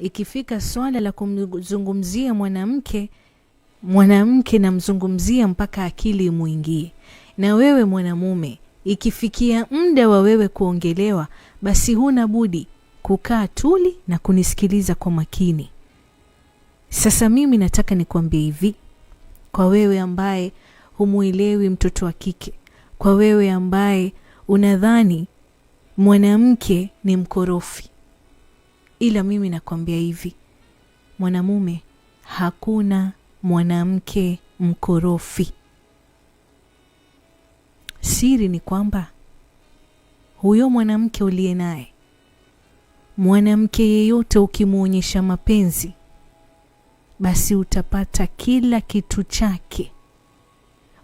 ikifika swala la kumzungumzia mwanamke namzungumzia mpaka akili muingie. Na wewe mwanamume, ikifikia muda wa wewe kuongelewa, basi huna budi kukaa tuli na kunisikiliza kwa makini. Sasa mimi nataka nikwambie hivi, kwa wewe ambaye humuelewi mtoto wa kike, kwa wewe ambaye unadhani mwanamke ni mkorofi, ila mimi nakwambia hivi, mwanamume, hakuna mwanamke mkorofi. Siri ni kwamba huyo mwanamke uliye naye, mwanamke yeyote ukimuonyesha mapenzi, basi utapata kila kitu chake,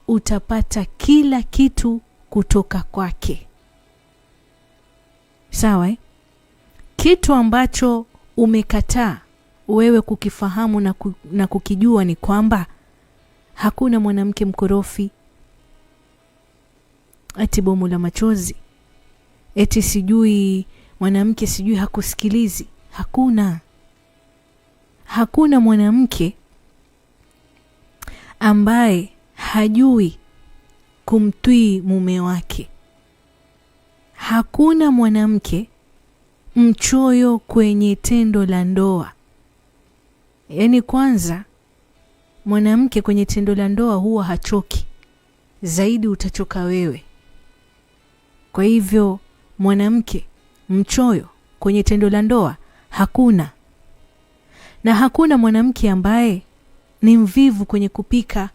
utapata kila kitu kutoka kwake. Sawa Kitu ambacho umekataa wewe kukifahamu na kukijua ni kwamba hakuna mwanamke mkorofi. Ati bomu la machozi, eti sijui mwanamke sijui hakusikilizi. Hakuna mwanamke ambaye hajui kumtii mume wake. Hakuna mwanamke mchoyo kwenye tendo la ndoa. Yaani kwanza, mwanamke kwenye tendo la ndoa huwa hachoki, zaidi utachoka wewe. Kwa hivyo mwanamke mchoyo kwenye tendo la ndoa hakuna. Na hakuna mwanamke ambaye ni mvivu kwenye kupika.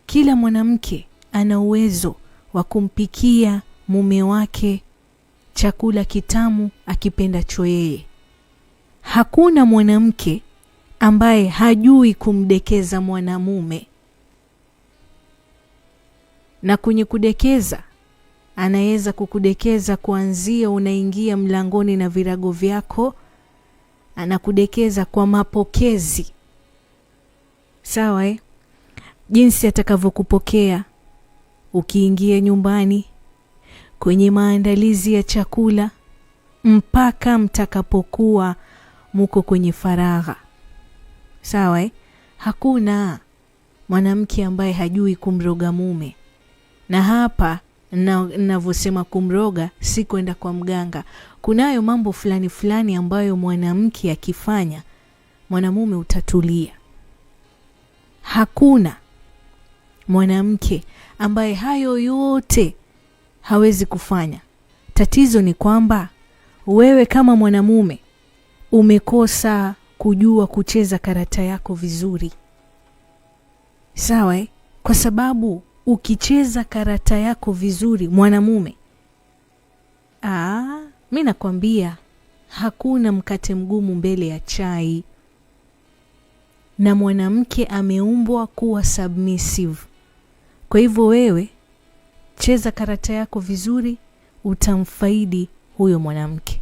Kila mwanamke ana uwezo wa kumpikia mume wake chakula kitamu akipendacho yeye. Hakuna mwanamke ambaye hajui kumdekeza mwanamume. Na kwenye kudekeza, anaweza kukudekeza kuanzia unaingia mlangoni na virago vyako, anakudekeza kwa mapokezi. Sawa Jinsi atakavyokupokea ukiingia nyumbani, kwenye maandalizi ya chakula, mpaka mtakapokuwa muko kwenye faragha. Sawa Hakuna mwanamke ambaye hajui kumroga mume. Na hapa ninavyosema kumroga, si kwenda kwa mganga. Kunayo mambo fulani ambayo mwanamke akifanya, mwanamume utatulia. Hakuna mwanamke ambaye hayo yote hawezi kufanya. Tatizo ni kwamba wewe kama mwanamume umekosa kujua kucheza karata yako vizuri. Sawa Kwa sababu ukicheza karata yako vizuri mwanamume, mimi nakwambia hakuna mkate mgumu mbele ya chai. Na mwanamke ameumbwa kuwa submissive. Kwa hivyo wewe cheza karata yako vizuri, utamfaidi huyo mwanamke.